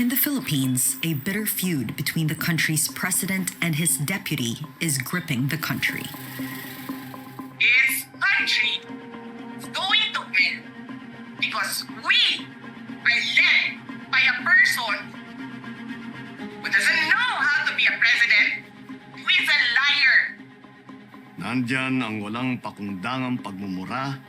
In the Philippines, a bitter feud between the country's president and his deputy is gripping the country. This country is going to win because we are led by a person who doesn't know how to be a president, who is a liar. Nandyan ang walang pakundangang pagmumura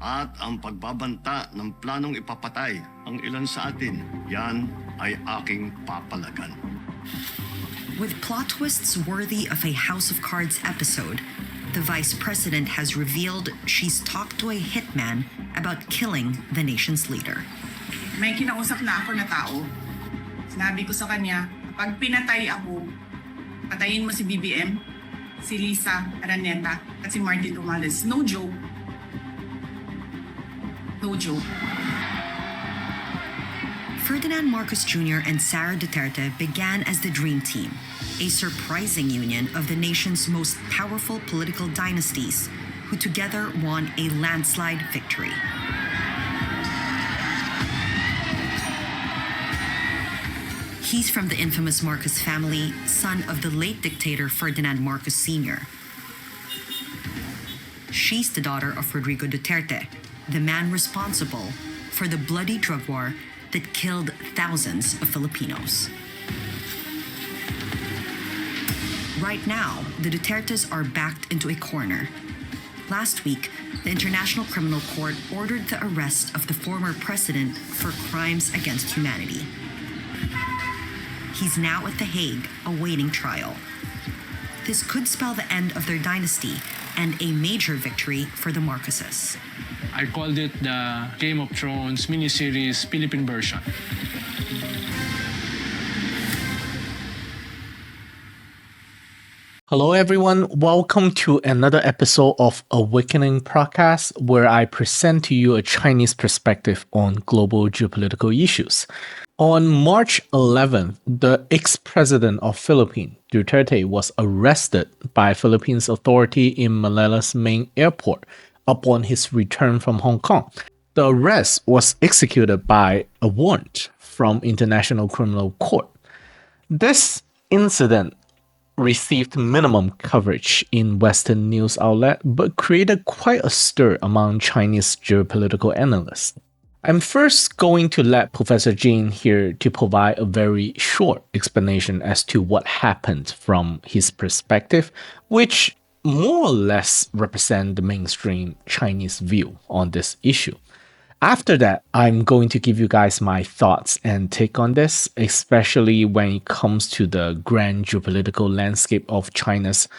at ang pagbabanta ng planong ipapatay ang ilan sa atin. Yan ay aking papalagan. With plot twists worthy of a House of Cards episode, the vice president has revealed she's talked to a hitman about killing the nation's leader. May kinausap na ako na tao. Sinabi ko sa kanya, pag pinatay ako, patayin mo si BBM, si Lisa Araneta, at si Martin Romales. No joke. No joke. Ferdinand Marcos Jr. and Sara Duterte began as the Dream Team, a surprising union of the nation's most powerful political dynasties, who together won a landslide victory. He's from the infamous Marcos family, son of the late dictator Ferdinand Marcos Sr. She's the daughter of Rodrigo Duterte, the man responsible for the bloody drug war that killed thousands of Filipinos. Right now, the Dutertes are backed into a corner. Last week, the International Criminal Court ordered the arrest of the former president for crimes against humanity. He's now at The Hague, awaiting trial. This could spell the end of their dynasty and a major victory for the Marcoses. I called it the Game of Thrones miniseries Philippine version. Hello everyone, welcome to another episode of Awakening Podcast, where I present to you a Chinese perspective on global geopolitical issues. On March 11th, the ex-president of Philippines, Duterte, was arrested by Philippines authority in Manila's main airport upon his return from Hong Kong. The arrest was executed by a warrant from International Criminal Court. This incident received minimum coverage in Western news outlets, but created quite a stir among Chinese geopolitical analysts. I'm first going to let Professor Jin here to provide a very short explanation as to what happened from his perspective, which more or less represent the mainstream Chinese view on this issue. After that, I'm going to give you guys my thoughts and take on this, especially when it comes to the grand geopolitical landscape of China's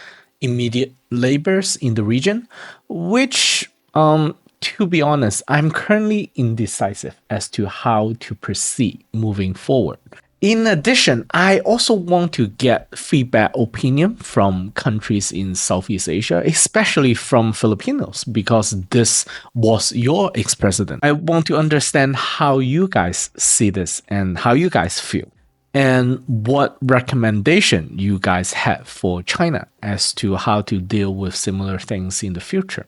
immediate neighbors in the region, which, to be honest, I'm currently indecisive as to how to proceed moving forward. In addition, I also want to get feedback opinion from countries in Southeast Asia, especially from Filipinos, because this was your ex-president. I want to understand how you guys see this and how you guys feel, and what recommendation you guys have for China as to how to deal with similar things in the future.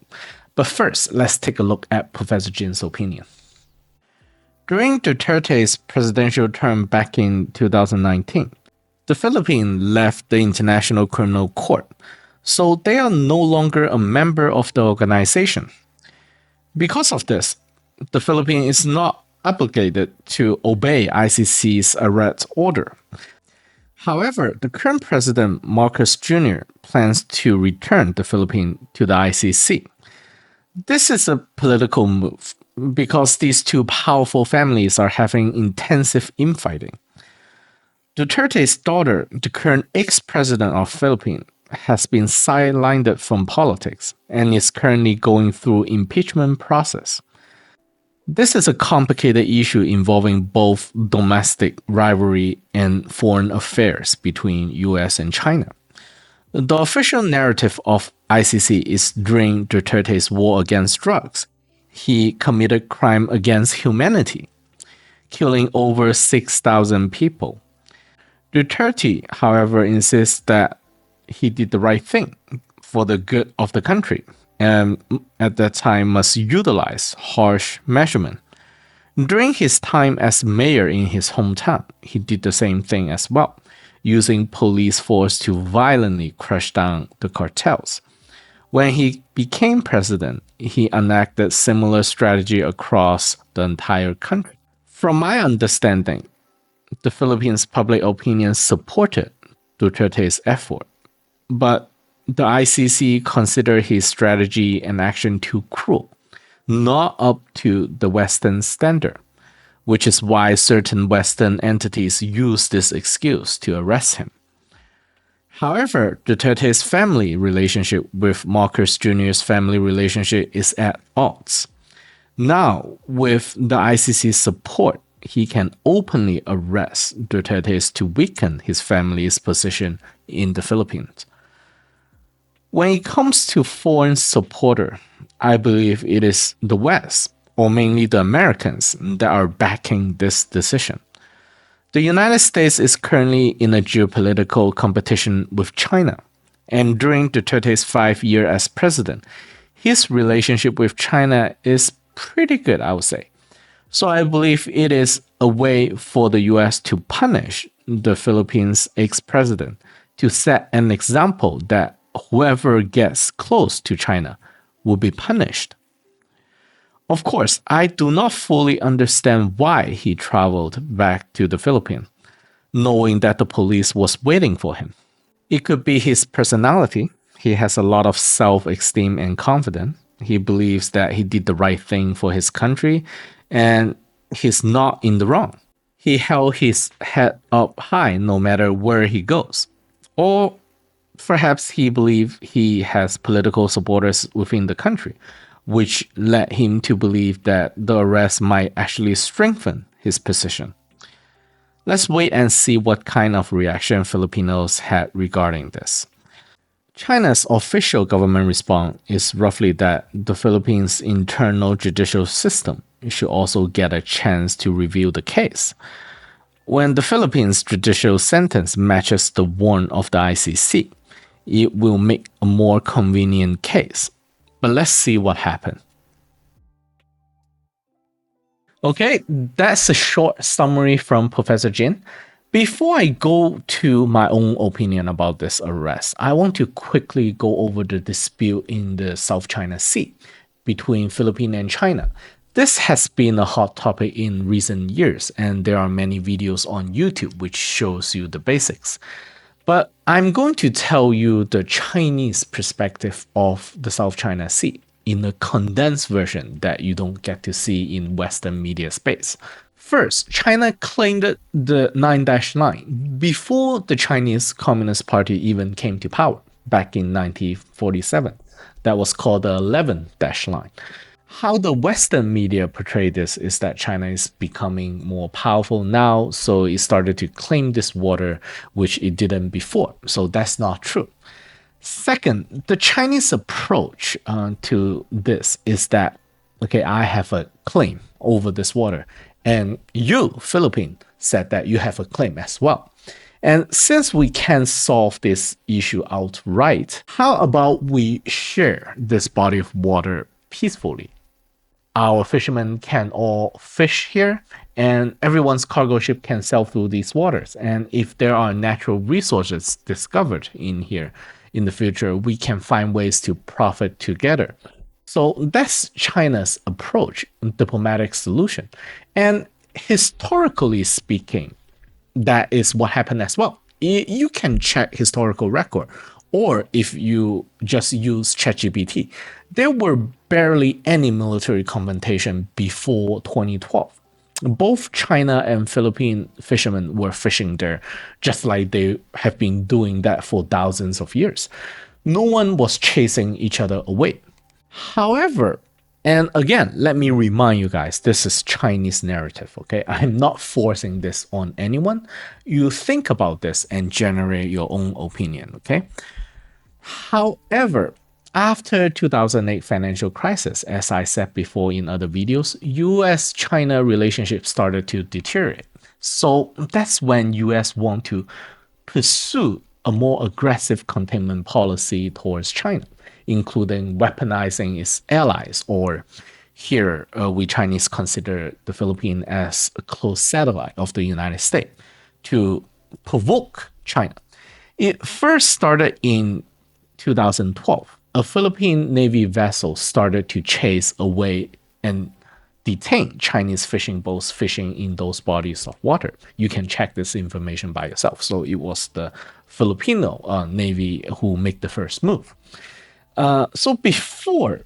But first, let's take a look at Professor Jin's opinion. During Duterte's presidential term back in 2019, the Philippines left the International Criminal Court, so they are no longer a member of the organization. Because of this, the Philippines is not obligated to obey ICC's arrest order. However, the current president, Marcos Jr., plans to return the Philippines to the ICC. This is a political move, because these two powerful families are having intensive infighting. Duterte's daughter, the current ex-president of Philippines, has been sidelined from politics and is currently going through impeachment process. This is a complicated issue involving both domestic rivalry and foreign affairs between US and China. The official narrative of ICC is during Duterte's war against drugs. He committed crime against humanity, killing over 6,000 people. Duterte, however, insists that he did the right thing for the good of the country, and at that time must utilize harsh measurement. During his time as mayor in his hometown, he did the same thing as well, using police force to violently crush down the cartels. When he became president, he enacted similar strategy across the entire country. From my understanding, the Philippines' public opinion supported Duterte's effort, but the ICC considered his strategy and action too cruel, not up to the Western standard, which is why certain Western entities use this excuse to arrest him. However, Duterte's family relationship with Marcos Jr.'s family relationship is at odds. Now, with the ICC's support, he can openly arrest Duterte to weaken his family's position in the Philippines. When it comes to foreign supporter, I believe it is the West, or mainly the Americans, that are backing this decision. The United States is currently in a geopolitical competition with China, and during Duterte's 5 years as president, his relationship with China is pretty good, I would say. So I believe it is a way for the US to punish the Philippines' ex-president, to set an example that whoever gets close to China will be punished. Of course, I do not fully understand why he traveled back to the Philippines, knowing that the police was waiting for him. It could be his personality. He has a lot of self-esteem and confidence. He believes that he did the right thing for his country, and he's not in the wrong. He held his head up high no matter where he goes. Or perhaps he believed he has political supporters within the country, which led him to believe that the arrest might actually strengthen his position. Let's wait and see what kind of reaction Filipinos had regarding this. China's official government response is roughly that the Philippines' internal judicial system should also get a chance to review the case. When the Philippines' judicial sentence matches the one of the ICC, it will make a more convenient case. But let's see what happens. Okay, that's a short summary from Professor Jin. Before I go to my own opinion about this arrest, I want to quickly go over the dispute in the South China Sea between Philippines and China. This has been a hot topic in recent years, and there are many videos on YouTube which shows you the basics. But I'm going to tell you the Chinese perspective of the South China Sea in a condensed version that you don't get to see in Western media space. First, China claimed the 9-line before the Chinese Communist Party even came to power back in 1947. That was called the 11-line. How the Western media portray this is that China is becoming more powerful now, so it started to claim this water, which it didn't before. So that's not true. Second, the Chinese approach to this is that, okay, I have a claim over this water, and you, Philippines, said that you have a claim as well. And since we can't solve this issue outright, how about we share this body of water peacefully? Our fishermen can all fish here, and everyone's cargo ship can sail through these waters. And if there are natural resources discovered in here in the future, we can find ways to profit together. So that's China's approach, diplomatic solution. And historically speaking, that is what happened as well. You can check historical record, or if you just use ChatGPT, there were barely any military confrontation before 2012. Both China and Philippine fishermen were fishing there, just like they have been doing that for thousands of years. No one was chasing each other away. However, and again, let me remind you guys, this is Chinese narrative, okay? I'm not forcing this on anyone. You think about this and generate your own opinion, okay? However, after 2008 financial crisis, as I said before in other videos, US-China relationship started to deteriorate. So that's when US want to pursue a more aggressive containment policy towards China, including weaponizing its allies or Here, we Chinese consider the Philippines as a close satellite of the United States to provoke China. It first started in 2012. A Philippine Navy vessel started to chase away and detain Chinese fishing boats fishing in those bodies of water. You can check this information by yourself. So it was the Filipino Navy who made the first move. So before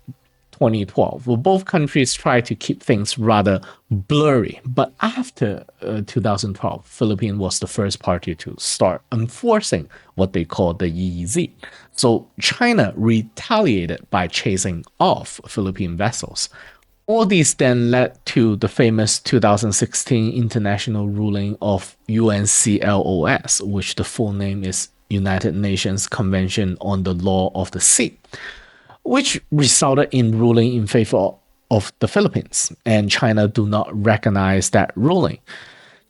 2012, well, both countries tried to keep things rather blurry. But after 2012, Philippines was the first party to start enforcing what they call the EEZ. So China retaliated by chasing off Philippine vessels. All these then led to the famous 2016 international ruling of UNCLOS, which the full name is United Nations Convention on the Law of the Sea, which resulted in ruling in favor of the Philippines, and China do not recognize that ruling.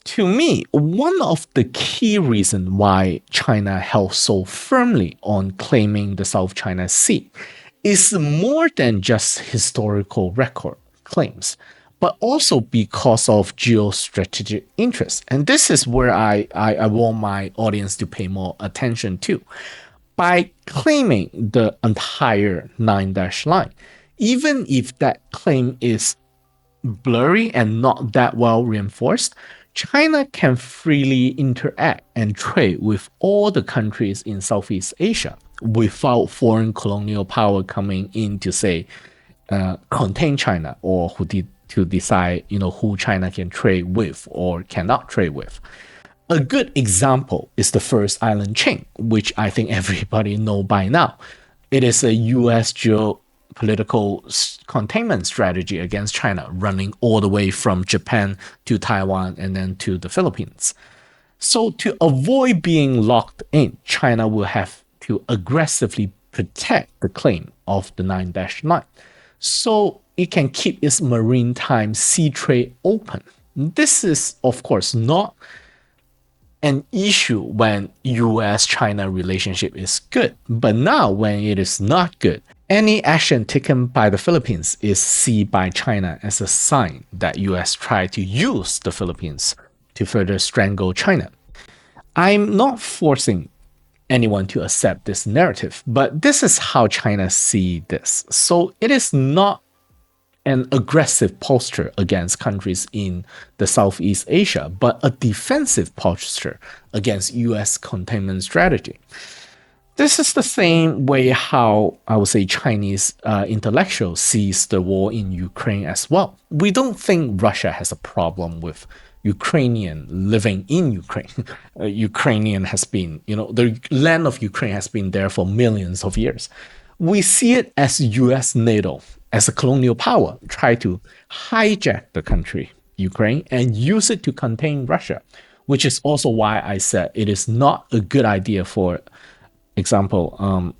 To me, one of the key reasons why China held so firmly on claiming the South China Sea is more than just historical record claims, but also because of geostrategic interests. And this is where I want my audience to pay more attention to. By claiming the entire 9-dash line, even if that claim is blurry and not that well reinforced, China can freely interact and trade with all the countries in Southeast Asia without foreign colonial power coming in to say, contain China or to decide, who China can trade with or cannot trade with. A good example is the first island chain, which I think everybody know by now. It is a U.S. geopolitical containment strategy against China, running all the way from Japan to Taiwan and then to the Philippines. So to avoid being locked in, China will have to aggressively protect the claim of the 9-dash line, so it can keep its maritime sea trade open. This is, of course, not an issue when US-China relationship is good, but now when it is not good, any action taken by the Philippines is seen by China as a sign that US tried to use the Philippines to further strangle China. I'm not forcing anyone to accept this narrative, but this is how China sees this. So it is not an aggressive posture against countries in the Southeast Asia, but a defensive posture against US containment strategy. This is the same way how I would say Chinese intellectuals sees the war in Ukraine as well. We don't think Russia has a problem with Ukrainian living in Ukraine. Ukrainian has been, the land of Ukraine has been there for millions of years. We see it as US NATO, as a colonial power, try to hijack the country, Ukraine, and use it to contain Russia, which is also why I said it is not a good idea, for example,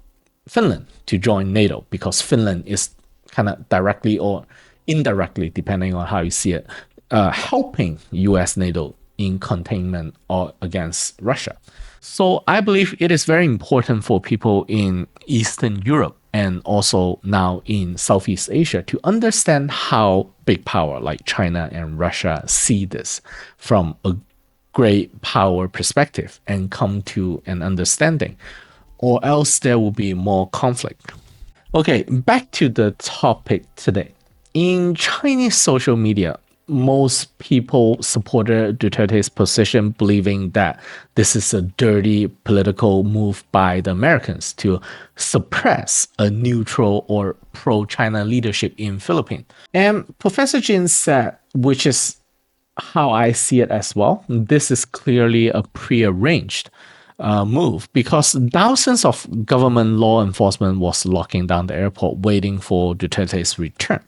Finland to join NATO, because Finland is kind of directly or indirectly, depending on how you see it, helping US NATO in containment or against Russia. So I believe it is very important for people in Eastern Europe and also now in Southeast Asia to understand how big power like China and Russia see this from a great power perspective and come to an understanding, or else there will be more conflict. Okay, back to the topic today. In Chinese social media, most people supported Duterte's position, believing that this is a dirty political move by the Americans to suppress a neutral or pro-China leadership in Philippines. And Professor Jin said, which is how I see it as well, this is clearly a prearranged move, because thousands of government law enforcement was locking down the airport waiting for Duterte's return.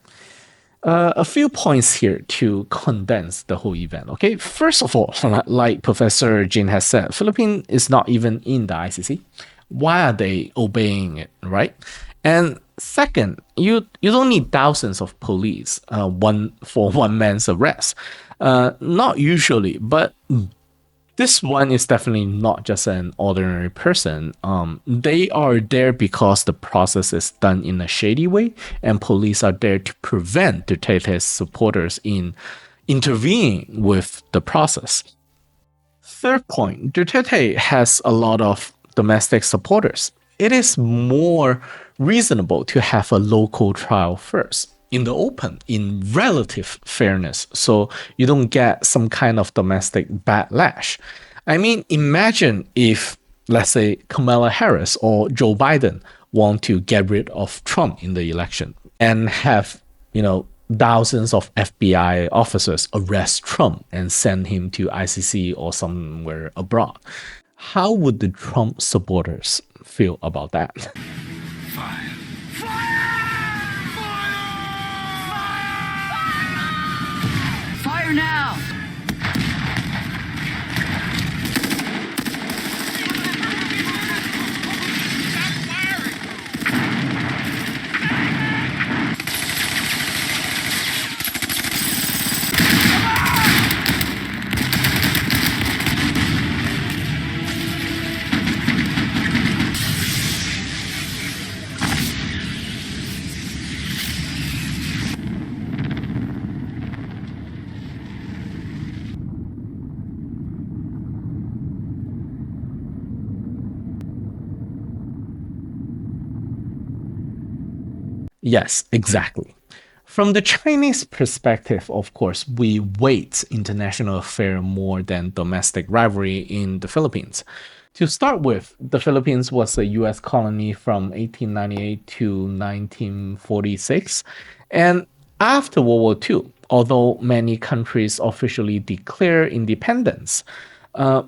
A few points here to condense the whole event. Okay, first of all, like Professor Jin has said, Philippines is not even in the ICC. Why are they obeying it, right? And second, you don't need thousands of police for one man's arrest. Not usually, but This one is definitely not just an ordinary person. They are there because the process is done in a shady way, and police are there to prevent Duterte's supporters in intervening with the process. Third point, Duterte has a lot of domestic supporters. It is more reasonable to have a local trial first, in the open, in relative fairness, so you don't get some kind of domestic backlash. I mean, imagine if, let's say, Kamala Harris or Joe Biden want to get rid of Trump in the election and have, thousands of FBI officers arrest Trump and send him to ICC or somewhere abroad. How would the Trump supporters feel about that? Fire now! Yes, exactly. From the Chinese perspective, of course, we weight international affair more than domestic rivalry in the Philippines. To start with, the Philippines was a US colony from 1898 to 1946. And after World War II, although many countries officially declared independence,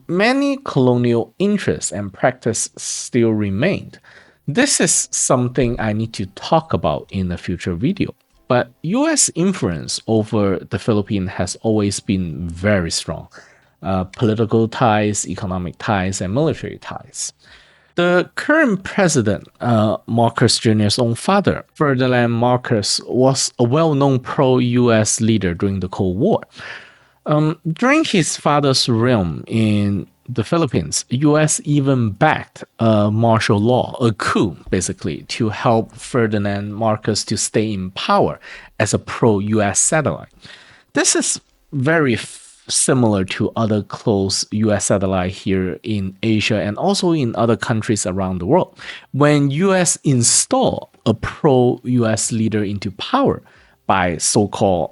many colonial interests and practice still remained. This is something I need to talk about in a future video. But US influence over the Philippines has always been very strong. Political ties, economic ties, and military ties. The current president, Marcos Jr.'s own father, Ferdinand Marcos, was a well-known pro-US leader during the Cold War. During his father's reign in the Philippines, US even backed martial law, a coup basically, to help Ferdinand Marcos to stay in power as a pro-US satellite. This is very similar to other close US satellite here in Asia and also in other countries around the world. When US install a pro-US leader into power by so-called,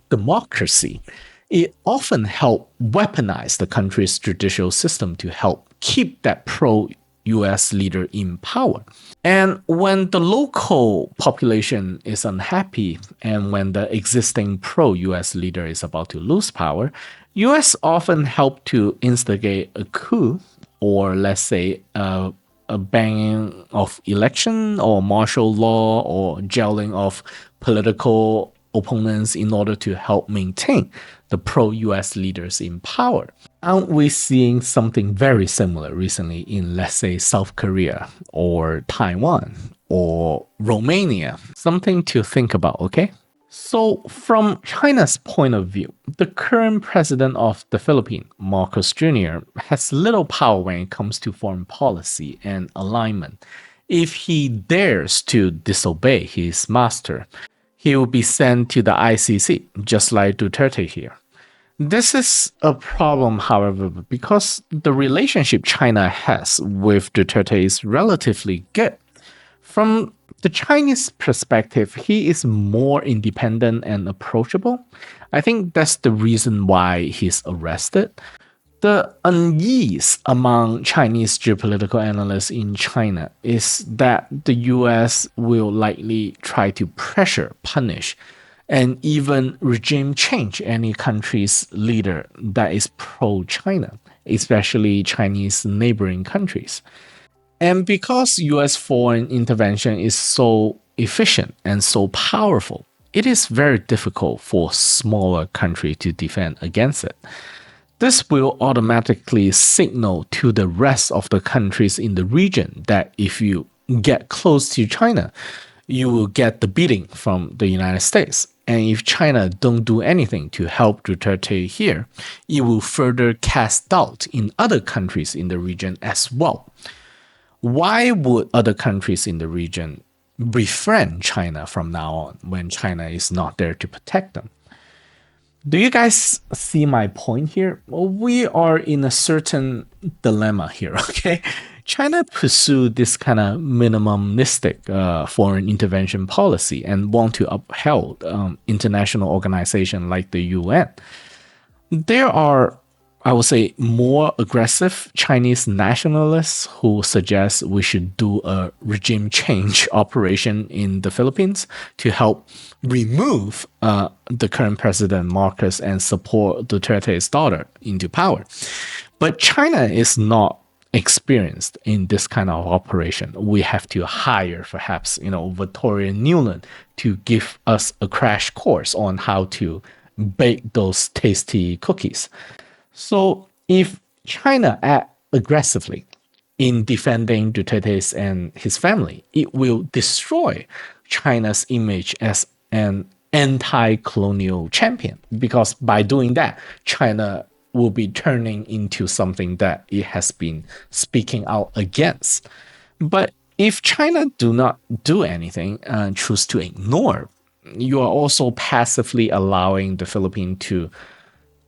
democracy, it often helped weaponize the country's judicial system to help keep that pro-US leader in power. And when the local population is unhappy and when the existing pro-US leader is about to lose power, US often help to instigate a coup or, let's say, a banning of election or martial law or jailing of political opponents in order to help maintain the pro-US leaders in power. Aren't we seeing something very similar recently in, let's say, South Korea or Taiwan or Romania? Something to think about, okay? So from China's point of view, the current president of the Philippines, Marcos Jr., has little power when it comes to foreign policy and alignment. If he dares to disobey his master, he will be sent to the ICC, just like Duterte here. This is a problem, however, because the relationship China has with Duterte is relatively good. From the Chinese perspective, he is more independent and approachable. I think that's the reason why he's arrested. The unease among Chinese geopolitical analysts in China is that the US will likely try to pressure, punish, and even regime change any country's leader that is pro-China, especially Chinese neighboring countries. And because US foreign intervention is so efficient and so powerful, it is very difficult for smaller countries to defend against it. This will automatically signal to the rest of the countries in the region that if you get close to China, you will get the beating from the United States. And if China don't do anything to help Duterte here, it will further cast doubt in other countries in the region as well. Why would other countries in the region befriend China from now on when China is not there to protect them? Do you guys see my point here? We are in a certain dilemma here, okay? China pursued this kind of minimalistic foreign intervention policy and want to uphold international organization like the UN. There are, I would say, more aggressive Chinese nationalists who suggest we should do a regime change operation in the Philippines to help remove the current president Marcos and support Duterte's daughter into power. But China is not experienced in this kind of operation. We have to hire perhaps, Victoria Newland to give us a crash course on how to bake those tasty cookies. So if China act aggressively in defending Duterte and his family, it will destroy China's image as an anti-colonial champion, because by doing that, China will be turning into something that it has been speaking out against. But if China do not do anything and choose to ignore, you are also passively allowing the Philippines to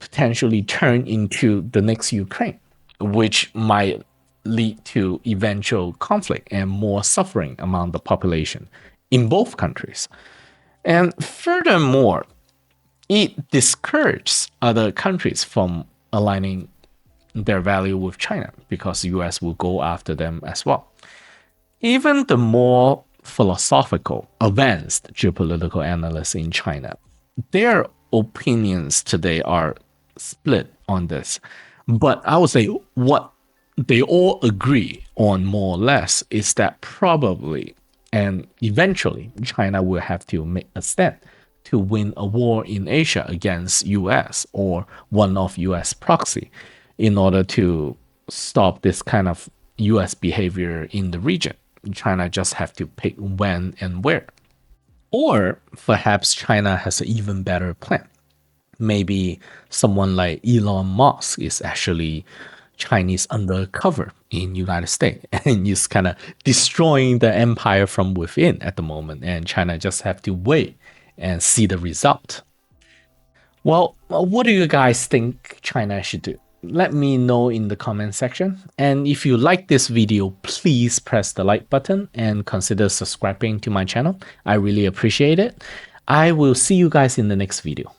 potentially turn into the next Ukraine, which might lead to eventual conflict and more suffering among the population in both countries. And furthermore, it discourages other countries from aligning their value with China, because the US will go after them as well. Even the more philosophical, advanced geopolitical analysts in China, their opinions today are split on this. But I would say what they all agree on more or less is that probably and eventually China will have to make a stand to win a war in Asia against US or one of US proxy in order to stop this kind of US behavior in the region. China just have to pick when and where. Or perhaps China has an even better plan. Maybe someone like Elon Musk is actually Chinese undercover in United States and is kind of destroying the empire from within at the moment, and China just have to wait and see the result. Well, what do you guys think China should do? Let me know in the comment section. And if you like this video, please press the like button and consider subscribing to my channel. I really appreciate it. I will see you guys in the next video.